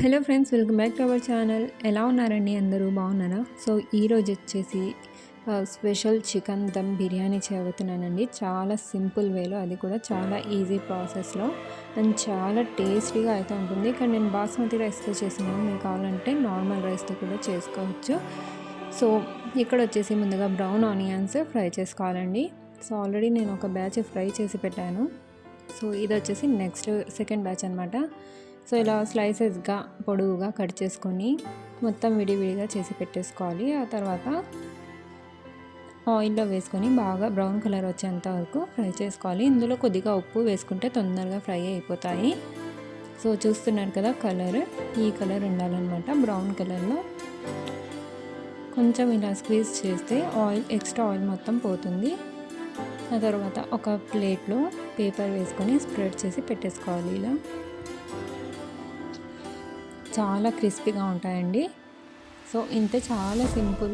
Hello friends, welcome back to our channel. ఎలా ఉన్నారండి? అందరూ బాగున్నారా? సో ఈరోజు వచ్చేసి స్పెషల్ చికెన్ దమ్ బిర్యానీ చేయబోతున్నానండి. చాలా సింపుల్ వేలో, అది కూడా చాలా ఈజీ ప్రాసెస్లో అండ్ చాలా టేస్టీగా అయితే ఉంటుంది. ఇక్కడ నేను బాస్మతి రైస్తో చేస్తున్నాను. మీకు కావాలంటే నార్మల్ రైస్తో కూడా చేసుకోవచ్చు. సో ఇక్కడ వచ్చేసి ముందుగా బ్రౌన్ ఆనియన్స్ ఫ్రై చేసుకోవాలండి. సో ఆల్రెడీ నేను ఒక బ్యాచ్ ఫ్రై చేసి పెట్టాను. సో ఇది వచ్చేసి సెకండ్ బ్యాచ్ అనమాట. సో ఇలా స్లైసెస్గా పొడవుగా కట్ చేసుకొని మొత్తం విడివిడిగా చేసి పెట్టేసుకోవాలి. ఆ తర్వాత ఆయిల్లో వేసుకొని బాగా బ్రౌన్ కలర్ వచ్చేంత వరకు ఫ్రై చేసుకోవాలి. ఇందులో కొద్దిగా ఉప్పు వేసుకుంటే తొందరగా ఫ్రై అయిపోతాయి. సో చూస్తున్నారు కదా, ఈ కలర్ ఉండాలన్నమాట. బ్రౌన్ కలర్లో కొంచెం ఇలా స్క్వీజ్ చేస్తే ఎక్స్ట్రా ఆయిల్ మొత్తం పోతుంది. ఆ తర్వాత ఒక ప్లేట్లో పేపర్ వేసుకొని స్ప్రెడ్ చేసి పెట్టేసుకోవాలి. ఇలా చాలా క్రిస్పీగా ఉంటాయండి. సో ఇంతే, చాలా సింపుల్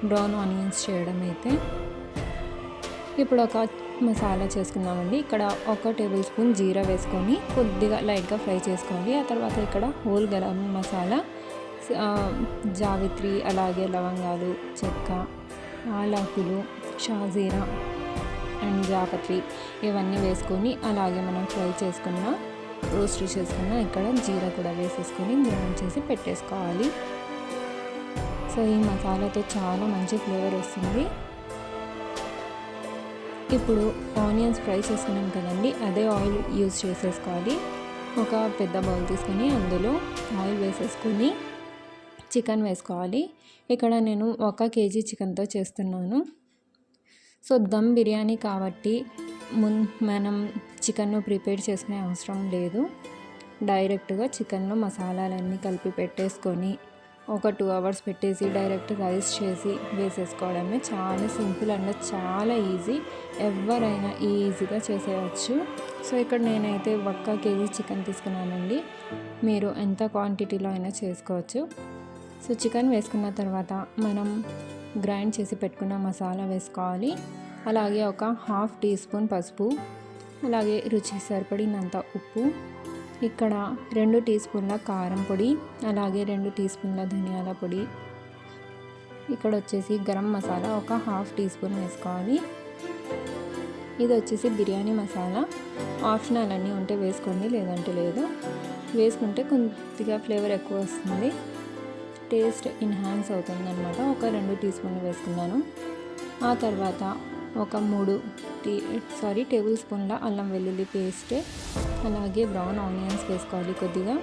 బ్రౌన్ ఆనియన్స్ చేయడం అయితే. ఇప్పుడు ఒక మసాలా చేసుకుందామండి. ఇక్కడ 1 టేబుల్ స్పూన్ జీరా వేసుకొని కొద్దిగా లైట్గా ఫ్రై చేసుకోవాలి. ఆ తర్వాత ఇక్కడ హోల్ గరం మసాలా, జావిత్రి, అలాగే లవంగాలు, చెక్క, ఆలాకులు, షాజీరా అండ్ జాపత్రి ఇవన్నీ వేసుకొని, అలాగే మనం రోస్ట్ చేసుకున్న ఇక్కడ జీరా కూడా వేసేసుకొని గ్రైండ్ చేసి పెట్టేసుకోవాలి. సో ఈ మసాలాతో చాలా మంచి ఫ్లేవర్ వస్తుంది. ఇప్పుడు ఆనియన్స్ ఫ్రై చేసుకున్నాం కదండి, అదే ఆయిల్ యూజ్ చేసేసుకోవాలి. ఒక పెద్ద బౌల్ తీసుకొని అందులో ఆయిల్ వేసేసుకొని చికెన్ వేసుకోవాలి. ఇక్కడ నేను 1 కేజీ చికెన్తో చేస్తున్నాను. సో దమ్ బిర్యానీ కాబట్టి మనం చికెన్ను ప్రిపేర్ చేసుకునే అవసరం లేదు. డైరెక్ట్గా చికెన్లో మసాలాలన్నీ కలిపి పెట్టేసుకొని ఒక 2 అవర్స్ పెట్టేసి డైరెక్ట్ రైస్ చేసి వేసేసుకోవడమే. చాలా సింపుల్ అండ్ చాలా ఈజీ. ఎవరైనా ఈజీగా చేసేయచ్చు. సో ఇక్కడ నేనైతే 1 కేజీ చికెన్ తీసుకున్నానండి. మీరు ఎంత క్వాంటిటీలో అయినా చేసుకోవచ్చు. సో చికెన్ వేసుకున్న తర్వాత మనం గ్రైండ్ చేసి పెట్టుకున్న మసాలా వేసుకోవాలి. అలాగే ఒక 1/2 టీ స్పూన్ పసుపు, అలాగే రుచికి సరిపడినంత ఉప్పు, ఇక్కడ 2 టీ స్పూన్ల కారం పొడి, అలాగే 2 టీ స్పూన్ల ధనియాల పొడి, ఇక్కడ వచ్చేసి గరం మసాలా ఒక 1/2 టీ స్పూన్ వేసుకోవాలి. ఇది వచ్చేసి బిర్యానీ మసాలా. ఆప్షనల్ అన్నీ ఉంటే వేసుకోండి, లేదంటే లేదు. వేసుకుంటే కొద్దిగా ఫ్లేవర్ ఎక్కువ వస్తుంది, టేస్ట్ ఎన్హాన్స్ అవుతుంది అనమాట. ఒక 2 టీ స్పూన్లు వేసుకున్నాను. ఆ తర్వాత ఒక 3 టేబుల్ స్పూన్ల అల్లం వెల్లుల్లి పేస్ట్, అలాగే బ్రౌన్ ఆనియన్స్ వేసుకోవాలి కొద్దిగా.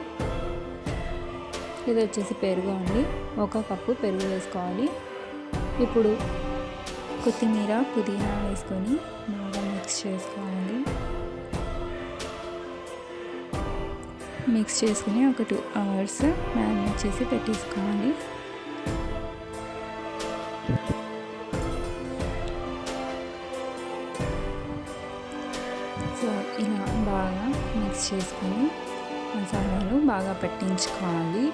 ఇది వచ్చేసి పెరుగు అండి, 1 కప్పు పెరుగు వేసుకోవాలి. ఇప్పుడు కొత్తిమీర, పుదీనా వేసుకొని బాగా మిక్స్ చేసుకోవాలి. మిక్స్ చేసుకుని ఒక 2 అవర్స్ మ్యారినేట్ చేసి పెట్టేసుకోవాలి. సో ఇలా బాగా మిక్స్ చేసుకొని మసాలాలు బాగా పట్టించుకోవాలి.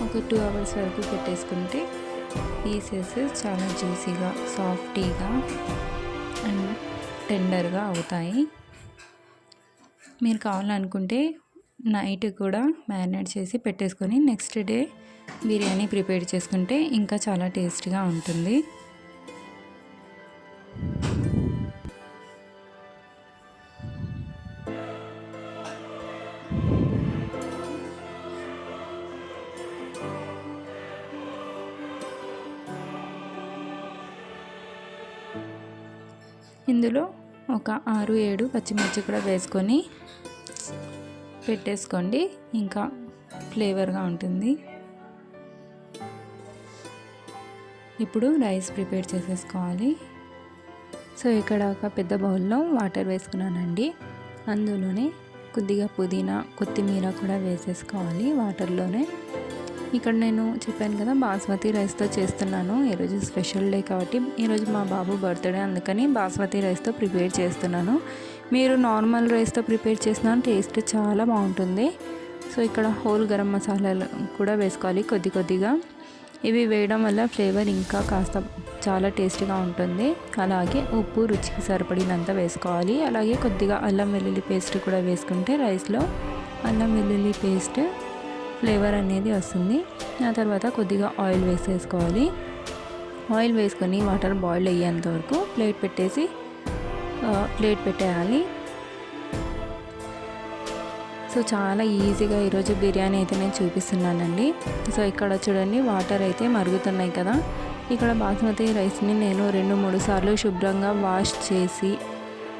ఒక 2 అవర్స్ వరకు పెట్టేసుకుంటే పీసెస్ చాలా జ్యూసీగా, సాఫ్టీగా అండ్ టెండర్గా అవుతాయి. మీరు కావాలనుకుంటే నైట్ కూడా మ్యారినేట్ చేసి పెట్టేసుకొని నెక్స్ట్ డే బిర్యానీ ప్రిపేర్ చేసుకుంటే ఇంకా చాలా టేస్టీగా ఉంటుంది. ఇందులో ఒక 6-7 పచ్చిమిర్చి కూడా వేసుకొని పెట్టేసుకోండి, ఇంకా ఫ్లేవర్గా ఉంటుంది. ఇప్పుడు రైస్ ప్రిపేర్ చేసేసుకోవాలి. సో ఇక్కడ ఒక పెద్ద బౌల్లో వాటర్ వేసుకున్నానండి. అందులోనే కొద్దిగా పుదీనా, కొత్తిమీర కూడా వేసేసుకోవాలి వాటర్లోనే. ఇక్కడ నేను చెప్పాను కదా, బాస్మతి రైస్తో చేస్తున్నాను. ఈరోజు స్పెషల్ డే కాబట్టి, ఈరోజు మా బాబు బర్త్డే, అందుకని బాస్మతి రైస్తో ప్రిపేర్ చేస్తున్నాను. మీరు నార్మల్ రైస్తో ప్రిపేర్ చేసిన టేస్ట్ చాలా బాగుంటుంది. సో ఇక్కడ హోల్ గరం మసాలాలు కూడా వేసుకోవాలి కొద్దిగా. ఇవి వేయడం వల్ల ఫ్లేవర్ ఇంకా కాస్త చాలా టేస్టీగా ఉంటుంది. అలాగే ఉప్పు రుచికి సరిపడినంత వేసుకోవాలి. అలాగే కొద్దిగా అల్లం వెల్లుల్లి పేస్ట్ కూడా వేసుకుంటే రైస్లో అల్లం వెల్లుల్లి పేస్ట్ ఫ్లేవర్ అనేది వస్తుంది. ఆ తర్వాత కొద్దిగా ఆయిల్ వేసేసుకోవాలి. ఆయిల్ వేసుకొని వాటర్ బాయిల్ అయ్యేంత వరకు ప్లేట్ పెట్టేయాలి. సో చాలా ఈజీగా ఈరోజు బిర్యానీ అయితే నేను చూపిస్తున్నానండి. సో ఇక్కడ చూడండి వాటర్ అయితే మరుగుతున్నాయి కదా. ఇక్కడ బాస్మతి రైస్ని నేను 2-3 సార్లు శుభ్రంగా వాష్ చేసి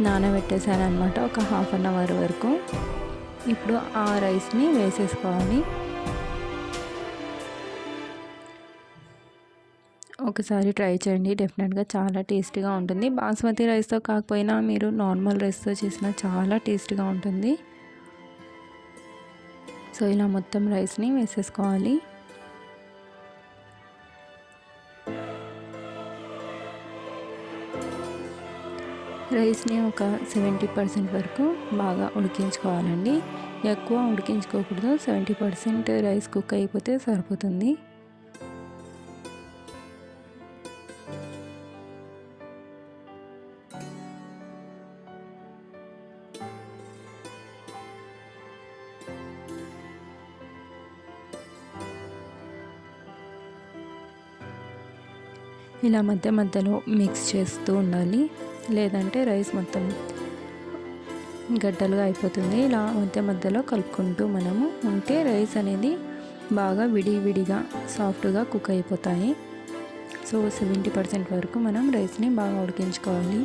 నానబెట్టేసాను అనమాట, ఒక ½ అన్ అవర్ వరకు. ఇప్పుడు ఆ రైస్ని వేసేసుకోవాలి. ఒకసారి ట్రై చేయండి, డెఫినెట్గా చాలా టేస్టీగా ఉంటుంది. బాస్మతి రైస్తో కాకపోయినా మీరు నార్మల్ రైస్తో చేసినా చాలా టేస్టీగా ఉంటుంది. సో ఇలా మొత్తం రైస్ని వేసేసుకోవాలి. రైస్ని ఒక 70% వరకు బాగా ఉడికించుకోవాలండి. ఎక్కువ ఉడికించుకోకూడదు. 70% రైస్ కుక్ అయిపోతే సరిపోతుంది. ఇలా మధ్య మధ్యలో మిక్స్ చేస్తూ ఉండాలి, లేదంటే రైస్ మొత్తం గడ్డలుగా అయిపోతుంది. ఇలా మధ్య మధ్యలో కలుపుకుంటూ మనము ఉంటే రైస్ అనేది బాగా విడివిడిగా సాఫ్ట్గా కుక్ అయిపోతాయి. సో 70% వరకు మనం రైస్ని బాగా ఉడికించుకోవాలి.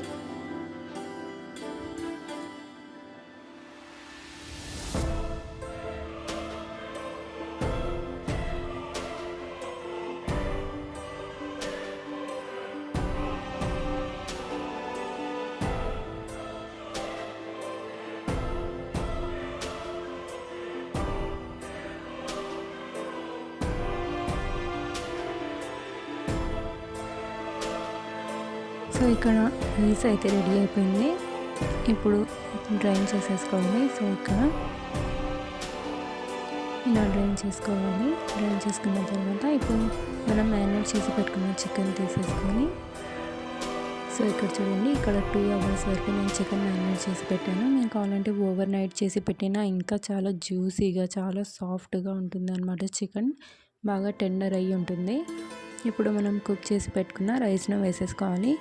సో ఇక్కడ రైస్ అయితే రెడీ అయిపోయింది. ఇప్పుడు డ్రైన్ చేసేసుకోవాలి. సో ఇక్కడ ఇలా డ్రైన్ చేసుకోవాలి. డ్రైన్ చేసుకున్న తర్వాత ఇప్పుడు మనం మ్యారినేట్ చేసి పెట్టుకున్న చికెన్ తీసేసుకొని, సో ఇక్కడ చూడండి, ఇక్కడ 2 అవర్స్ వరకు నేను చికెన్ మ్యారినేట్ చేసి పెట్టాను. మీరు కావాలంటే ఓవర్ నైట్ చేసి పెట్టినా ఇంకా చాలా జ్యూసీగా చాలా సాఫ్ట్గా ఉంటుంది అన్నమాట. చికెన్ బాగా టెండర్ అయ్యి ఉంటుంది. ఇప్పుడు మనం కుక్ చేసి పెట్టుకున్న రైస్ను వేసేసుకోవాలి.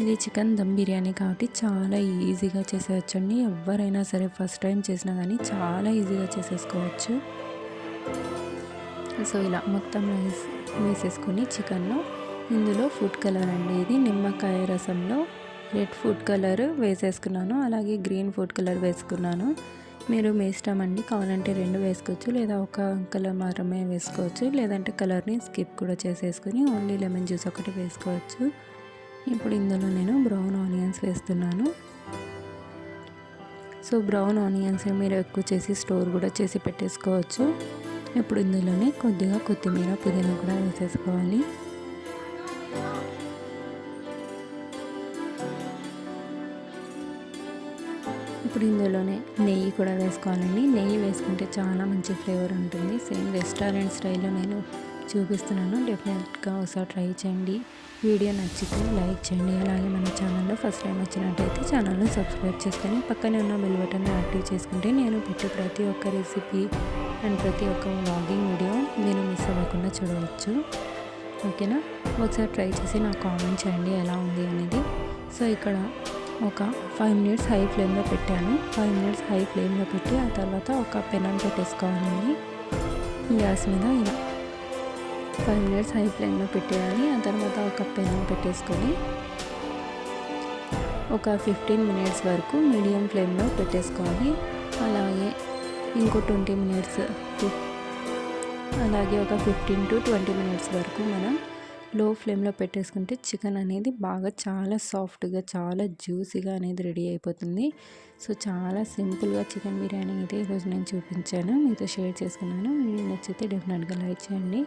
ఇది చికెన్ దమ్ బిర్యానీ కాబట్టి చాలా ఈజీగా చేసేయచ్చండి. ఎవరైనా సరే ఫస్ట్ టైం చేసినా కానీ చాలా ఈజీగా చేసేసుకోవచ్చు. సో ఇలా మొత్తం రైస్ వేసేసుకొని చికెన్లో ఇందులో ఫుడ్ కలర్ అండి, ఇది నిమ్మకాయ రసంలో రెడ్ ఫుడ్ కలర్ వేసేసుకున్నాను, అలాగే గ్రీన్ ఫుడ్ కలర్ వేసుకున్నాను. మీరు మీ ఇష్టం అండి, కావాలంటే 2 వేసుకోవచ్చు, లేదా ఒక కలర్ మాత్రమే వేసుకోవచ్చు, లేదంటే కలర్ని స్కిప్ కూడా చేసేసుకొని ఓన్లీ లెమన్ జ్యూస్ ఒకటి వేసుకోవచ్చు. ఇప్పుడు ఇందులో నేను బ్రౌన్ ఆనియన్స్ వేస్తున్నాను. సో బ్రౌన్ ఆనియన్స్ మీరు ఎక్కువ చేసి స్టోర్ కూడా చేసి పెట్టేసుకోవచ్చు. ఇప్పుడు ఇందులోనే కొద్దిగా కొత్తిమీర పుదీనా కూడా వేసేసుకోవాలి. ఇప్పుడు ఇందులోనే నెయ్యి కూడా వేసుకోవాలండి. నెయ్యి వేసుకుంటే చాలా మంచి ఫ్లేవర్ ఉంటుంది. సేమ్ రెస్టారెంట్ స్టైల్లో నేను చూపిస్తున్నాను, డెఫినెట్గా ఒకసారి ట్రై చేయండి. వీడియో నచ్చితే లైక్ చేయండి. అలాగే మన ఛానల్లో ఫస్ట్ టైం వచ్చినట్టయితే ఛానల్ని సబ్స్క్రైబ్ చేసుకొని పక్కనే ఉన్న బెల్ బటన్ని యాక్టివ్ చేసుకుంటే నేను పెట్టే ప్రతి ఒక్క రెసిపీ అండ్ ప్రతి ఒక్క వ్లాగింగ్ వీడియో మీరు మిస్ అవ్వకుండా చూడవచ్చు. ఓకేనా, ఒకసారి ట్రై చేసి నాకు కామెంట్ చేయండి ఎలా ఉంది అనేది. సో ఇక్కడ ఒక 5 మినిట్స్ హై ఫ్లేమ్లో పెట్టాను. 5 మినిట్స్ హై ఫ్లేమ్లో పెట్టి ఆ తర్వాత ఒక పెనం పెట్టేసుకోవాలండి గ్యాస్ మీద. ఇలా 5 మినిట్స్ హై ఫ్లేమ్లో పెట్టేయాలి. ఆ తర్వాత ఒక పెనం పెట్టేసుకొని ఒక 15 మినిట్స్ వరకు మీడియం ఫ్లేమ్లో పెట్టేసుకోవాలి. అలాగే ఇంకో 20 మినిట్స్, అలాగే ఒక 15 to 20 మినిట్స్ వరకు మనం లో ఫ్లేమ్లో పెట్టేసుకుంటే చికెన్ అనేది బాగా చాలా సాఫ్ట్గా చాలా జ్యూసీగా అనేది రెడీ అయిపోతుంది. సో చాలా సింపుల్గా చికెన్ బిర్యానీ అయితే ఈరోజు నేను చూపించాను, మీతో షేర్ చేసుకున్నాను. వీడియో నచ్చితే డెఫినెట్గా లైక్ చేయండి.